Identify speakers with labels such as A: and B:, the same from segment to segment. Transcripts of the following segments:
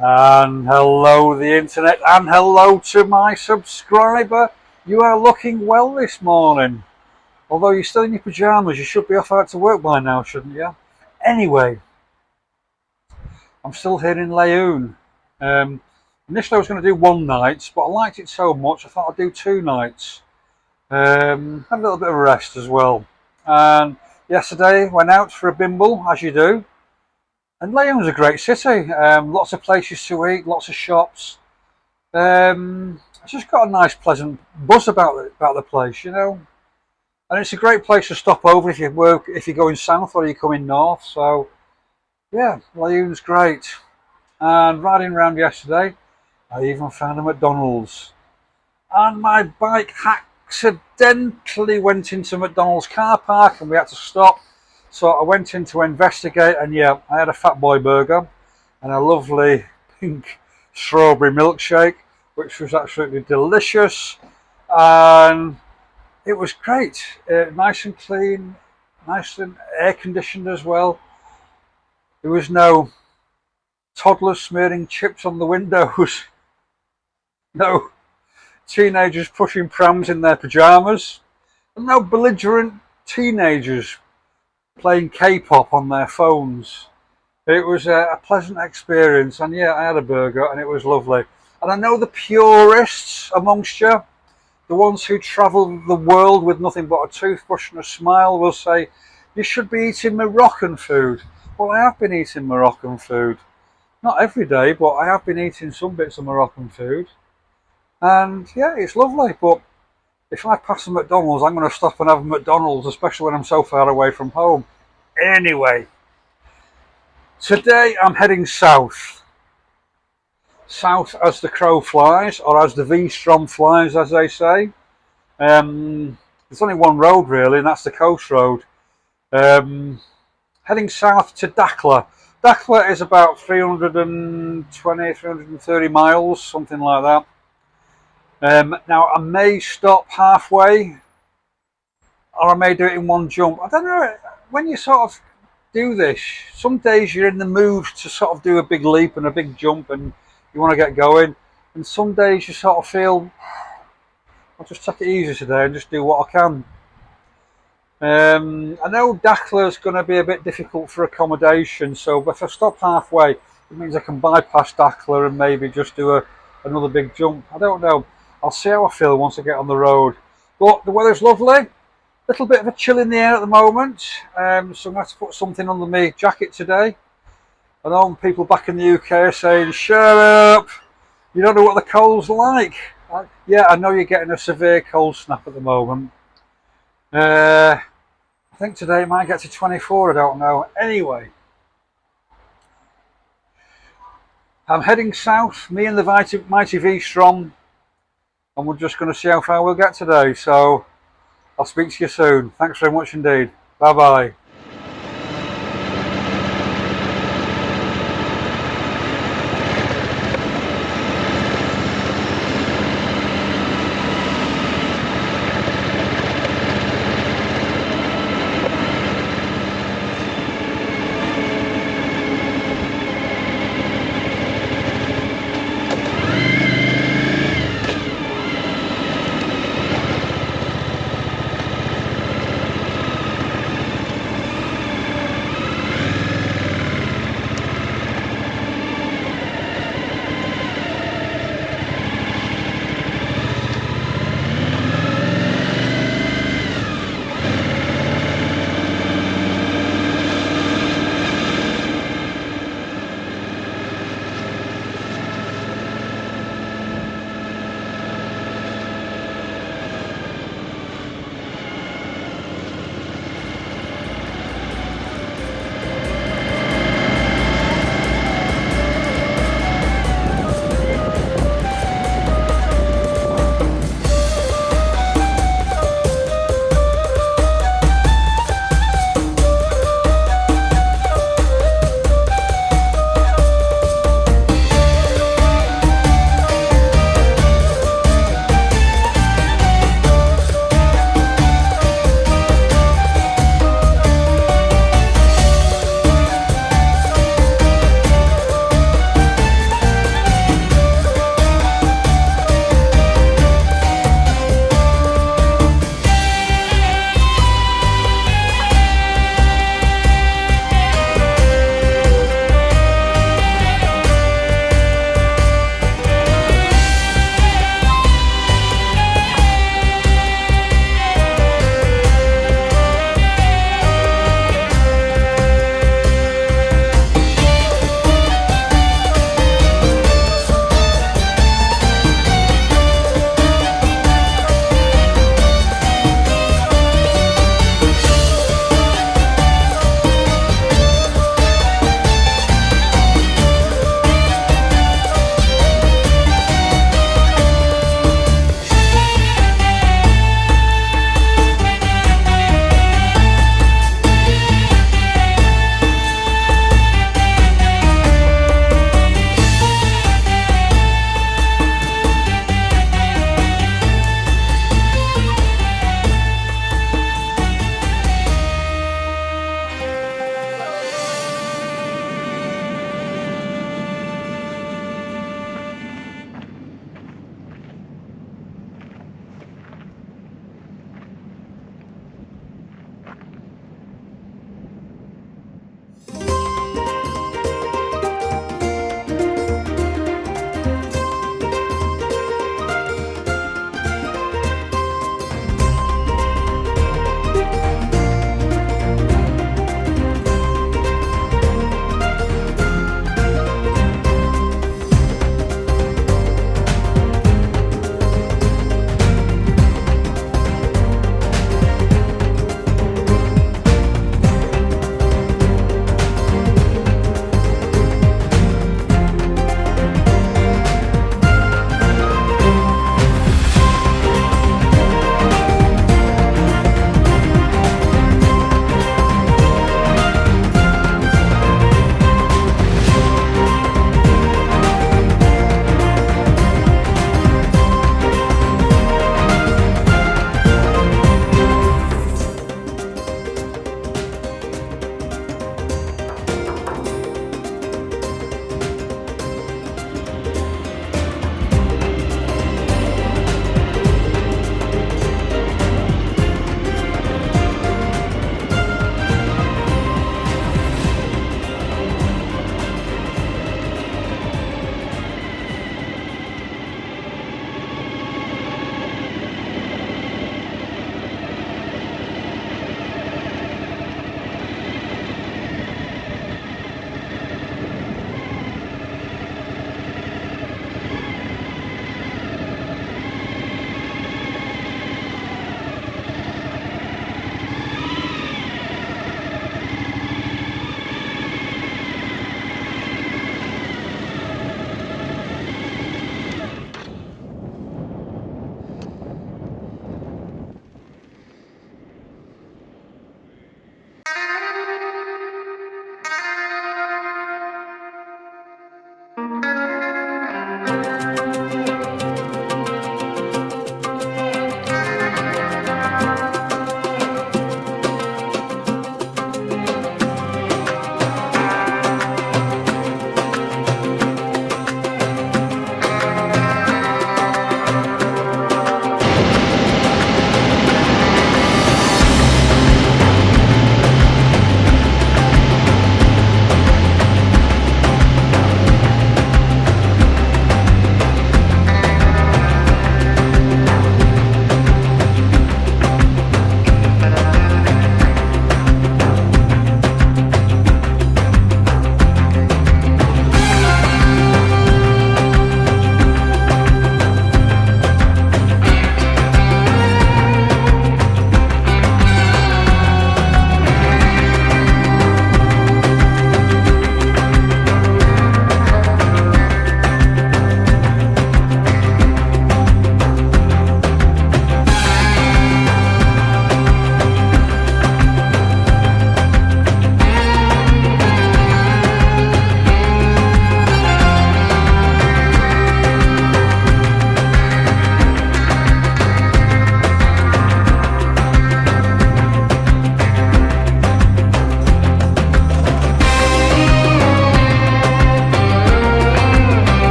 A: And hello the internet, and hello to my subscriber. You are looking well this morning. Although you're still in your pyjamas, you should be off out to work by now, shouldn't you? Anyway, I'm still here in Laayoune. Initially I was going to do one night, but I liked it so much I thought I'd do 2 nights. Had a little bit of rest as well. And yesterday went out for a bimble, as you do. And Layoune's a great city. Lots of places to eat, lots of shops. It's just got a nice, pleasant buzz about the place, you know. And it's a great place to stop over if you're going south or you're coming north. So yeah, Layoune's great. And riding around yesterday, I even found a McDonald's, and my bike accidentally went into McDonald's car park, and we had to stop. So I went in to investigate, and yeah, I had a Fat Boy burger and a lovely pink strawberry milkshake, which was absolutely delicious, and it was great. Nice and clean, nice and air conditioned as well. There was no toddlers smearing chips on the windows, no teenagers pushing prams in their pyjamas, and no belligerent teenagers playing K-pop on their phones. It was a pleasant experience, and yeah, I had a burger and it was lovely. And I know the purists amongst you, the ones who travel the world with nothing but a toothbrush and a smile, will say you should be eating Moroccan food. Well, I have been eating Moroccan food. Not every day, but I have been eating some bits of Moroccan food. And yeah, it's lovely, but if I pass a McDonald's, I'm going to stop and have a McDonald's, especially when I'm so far away from home. Anyway, today I'm heading south. South as the crow flies, or as the V-Strom flies, as they say. There's only one road really, and that's the coast road. Heading south to Dakhla. Dakhla is about 320, 330 miles, something like that. Now I may stop halfway, or I may do it in one jump. I don't know. When you sort of do this, some days you're in the mood to sort of do a big leap and a big jump, and you want to get going. And some days you sort of feel, I'll just take it easy today and just do what I can. I know Dakhla is going to be a bit difficult for accommodation, so if I stop halfway, it means I can bypass Dakhla and maybe just do another big jump. I don't know. I'll see how I feel once I get on the road. But the weather's lovely. Little bit of a chill in the air at the moment, so I'm going to have to put something under my jacket today. I know people back in the UK are saying, shut up, you don't know what the cold's like. Yeah, I know you're getting a severe cold snap at the moment. I think today it might get to 24, I don't know. Anyway, I'm heading south, me and the mighty V-Strom, and we're just going to see how far we'll get today. So I'll speak to you soon. Thanks very much indeed. Bye bye.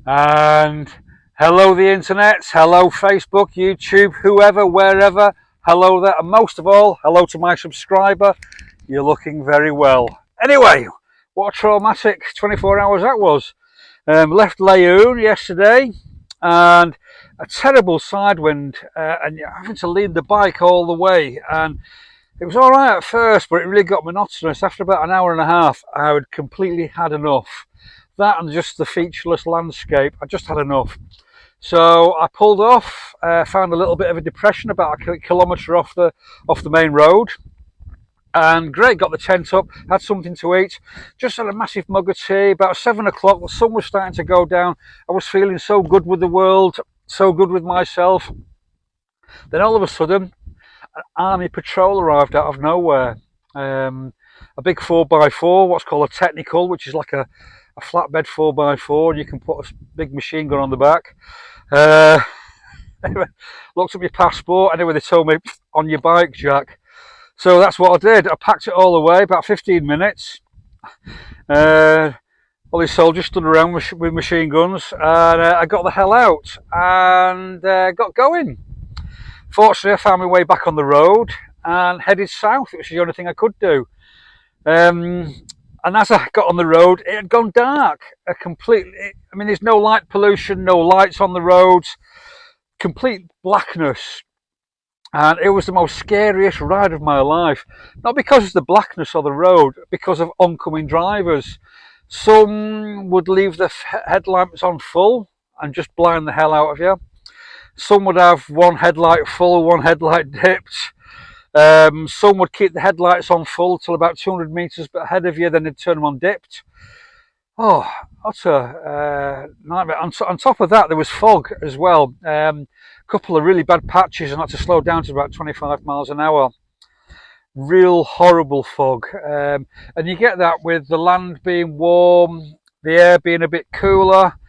A: And hello the internet, hello Facebook, YouTube, whoever, wherever, hello there, and most of all, hello to my subscriber. You're looking very well. Anyway, what a traumatic 24 hours that was. Left Laayoune yesterday and a terrible side wind, and having to lead the bike all the way. And it was all right at first, but it really got monotonous. After about an hour and a half, I had completely had enough. That and just the featureless landscape, I just had enough. So I pulled off, found a little bit of a depression about a kilometre off the main road. And great, got the tent up, had something to eat, just had a massive mug of tea. About 7 o'clock, the sun was starting to go down. I was feeling so good with the world, so good with myself. Then all of a sudden, an army patrol arrived out of nowhere. A big 4x4, what's called a technical, which is like a flatbed 4x4, and you can put a big machine gun on the back. Anyway, looked at my passport. Anyway, they told me, on your bike, Jack. So that's what I did. I packed it all away, about 15 minutes. All these soldiers stood around with machine guns, and I got the hell out and got going. Fortunately, I found my way back on the road and headed south, which was the only thing I could do. And as I got on the road, it had gone dark. I mean, there's no light pollution, no lights on the roads, complete blackness. And it was the most scariest ride of my life. Not because of the blackness of the road, because of oncoming drivers. Some would leave the headlamps on full and just blind the hell out of you. Some would have one headlight full, one headlight dipped. Some would keep the headlights on full till about 200 metres ahead of you, then they'd turn them on dipped. Oh, utter nightmare. On top of that, there was fog as well. Couple of really bad patches, and I had to slow down to about 25 miles an hour. Real horrible fog. And you get that with the land being warm, the air being a bit cooler,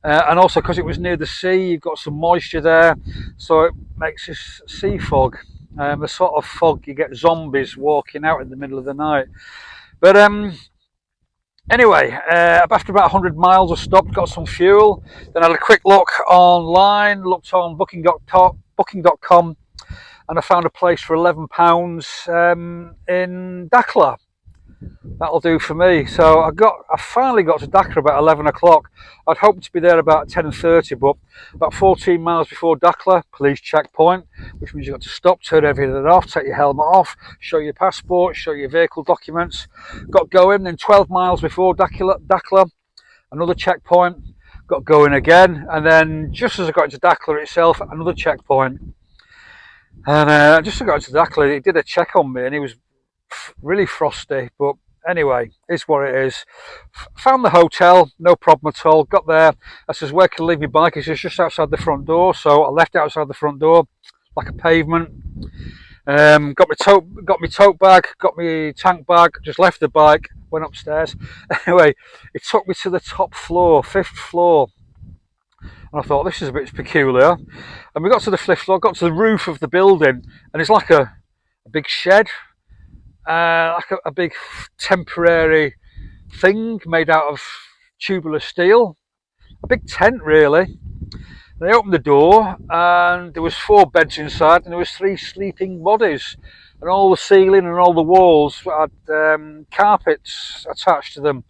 A: and also because it was near the sea, you've got some moisture there, so it makes this sea fog. The sort of fog you get zombies walking out in the middle of the night. But anyway, after about 100 miles I stopped, got some fuel, then I had a quick look online, looked on booking.com, and I found a place for £11 in Dakhla. That'll do for me. So I finally got to Dakhla about 11 o'clock. I'd hoped to be there about 10:30, but about 14 miles before Dakhla, police checkpoint, which means you've got to stop, turn everything off, take your helmet off, show your passport, show your vehicle documents. Got going. Then 12 miles before Dakhla, another checkpoint. Got going again, and then just as I got into Dakhla itself, another checkpoint. And just as I got into Dakhla, he did a check on me, and he was really frosty, but anyway, it's what it is. Found the hotel, no problem at all. Got there, I says, where can I leave my bike? He says, just outside the front door. So I left outside the front door, like a pavement. Got my tote bag, got my tank bag, just left the bike, went upstairs. Anyway, it took me to the top floor, 5th floor. And I thought, this is a bit peculiar. And we got to the 5th floor, got to the roof of the building, and it's like a big shed. Like a big temporary thing made out of tubular steel, a big tent really. They opened the door and there was 4 beds inside, and there was 3 sleeping bodies, and all the ceiling and all the walls had carpets attached to them,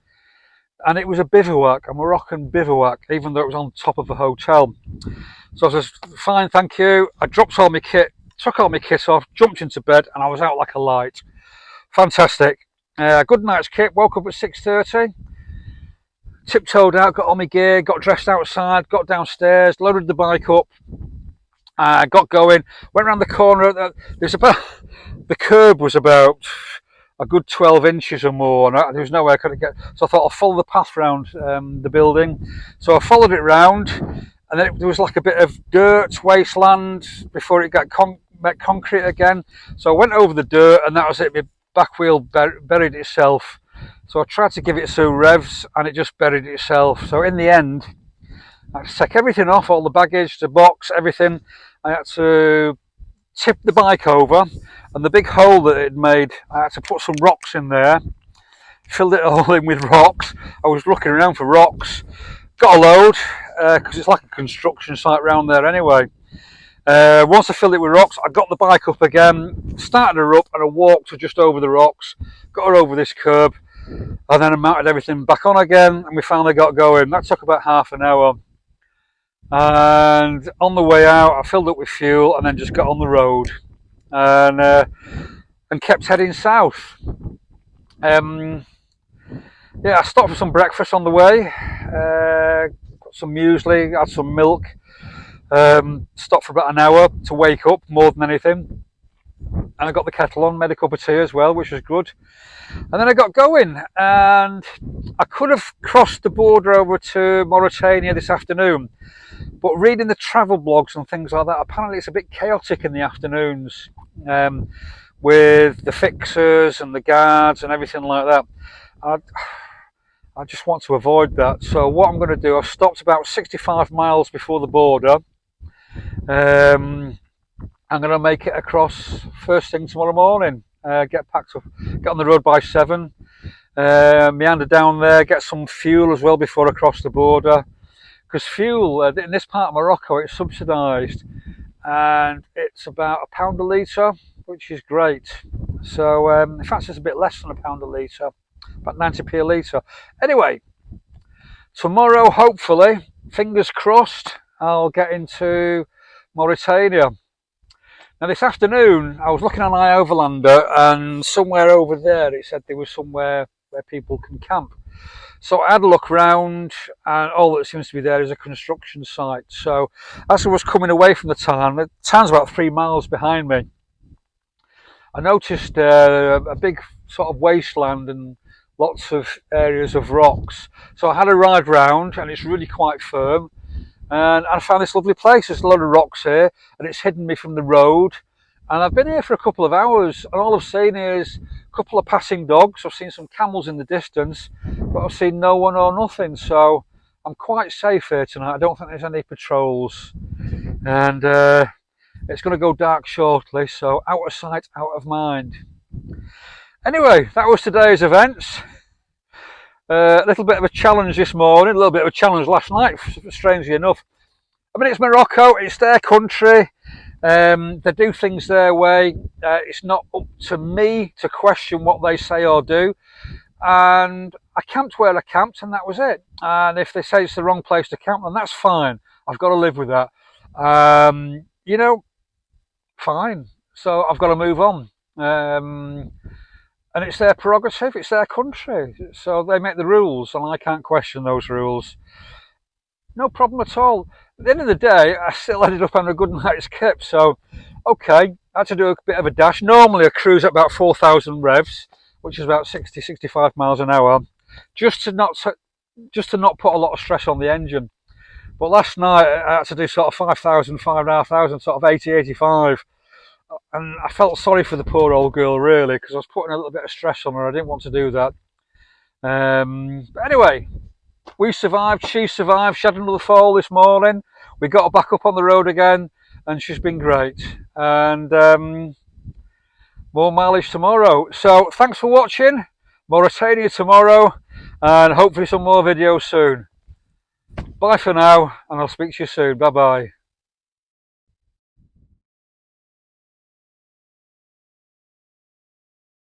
A: and it was a bivouac, a Moroccan bivouac, even though it was on top of a hotel. So I said, fine, thank you. I dropped all my kit, took all my kit off, jumped into bed, and I was out like a light. Fantastic. Good night's kit. Woke up at 6:30, tiptoed out, got all my gear, got dressed outside, got downstairs, loaded the bike up, got going, went around the corner. The curb was about a good 12 inches or more, and there was no way I could get, so I thought I'll follow the path round the building. So I followed it round, and then there was like a bit of dirt, wasteland, before it got met concrete again. So I went over the dirt, and that was it. My back wheel buried itself. So I tried to give it some revs, and it just buried itself. So in the end, I had to take everything off, all the baggage, the box, everything. I had to tip the bike over, and the big hole that it made, I had to put some rocks in there, filled it all in with rocks. I was looking around for rocks, got a load, because it's like a construction site around there anyway. Once I filled it with rocks, I got the bike up again, started her up, and I walked her just over the rocks, got her over this curb, and then I mounted everything back on again, and we finally got going. That took about half an hour. And on the way out, I filled up with fuel and then just got on the road and kept heading south. Yeah, I stopped for some breakfast on the way, got some muesli, had some milk, stopped for about an hour to wake up more than anything, and I got the kettle on, made a cup of tea as well, which was good. And then I got going, and I could have crossed the border over to Mauritania this afternoon, but reading the travel blogs and things like that, apparently it's a bit chaotic in the afternoons, with the fixers and the guards and everything like that. I just want to avoid that. So what I'm going to do, I've stopped about 65 miles before the border. I'm going to make it across first thing tomorrow morning. Get packed up, get on the road by 7. Meander down there, get some fuel as well before I cross the border. Because fuel in this part of Morocco, it's subsidised, and it's about £1 a litre, which is great. So in fact, it's a bit less than £1 a litre, about 90p a litre. Anyway, tomorrow, hopefully, fingers crossed, I'll get into Mauritania. Now this afternoon, I was looking on iOverlander, and somewhere over there it said there was somewhere where people can camp. So I had a look round, and all that seems to be there is a construction site. So as I was coming away from the town's about 3 miles behind me, I noticed a big sort of wasteland and lots of areas of rocks. So I had a ride round, and it's really quite firm. And I found this lovely place. There's a lot of rocks here, and it's hidden me from the road. And I've been here for a couple of hours, and all I've seen is a couple of passing dogs. I've seen some camels in the distance, but I've seen no one or nothing. So I'm quite safe here tonight. I don't think there's any patrols. And it's going to go dark shortly, so out of sight, out of mind. Anyway, that was today's events. A little bit of a challenge this morning, a little bit of a challenge last night, strangely enough. I mean, it's Morocco, it's their country. They do things their way. It's not up to me to question what they say or do. And I camped where I camped, and that was it. And if they say it's the wrong place to camp, then that's fine. I've got to live with that. You know, fine. So I've got to move on. And it's their prerogative, it's their country. So they make the rules, and I can't question those rules. No problem at all. At the end of the day, I still ended up on a good night's kip. So, okay, I had to do a bit of a dash. Normally I cruise at about 4,000 revs, which is about 60, 65 miles an hour, just to not put a lot of stress on the engine. But last night I had to do sort of 5,000, 5,500, sort of 80, 85. And I felt sorry for the poor old girl, really, because I was putting a little bit of stress on her. I didn't want to do that. But anyway, we survived, she survived. She had another fall this morning. We got her back up on the road again, and she's been great. And more mileage tomorrow. So thanks for watching. Mauritania tomorrow, and hopefully some more videos soon. Bye for now, and I'll speak to you soon. Bye bye.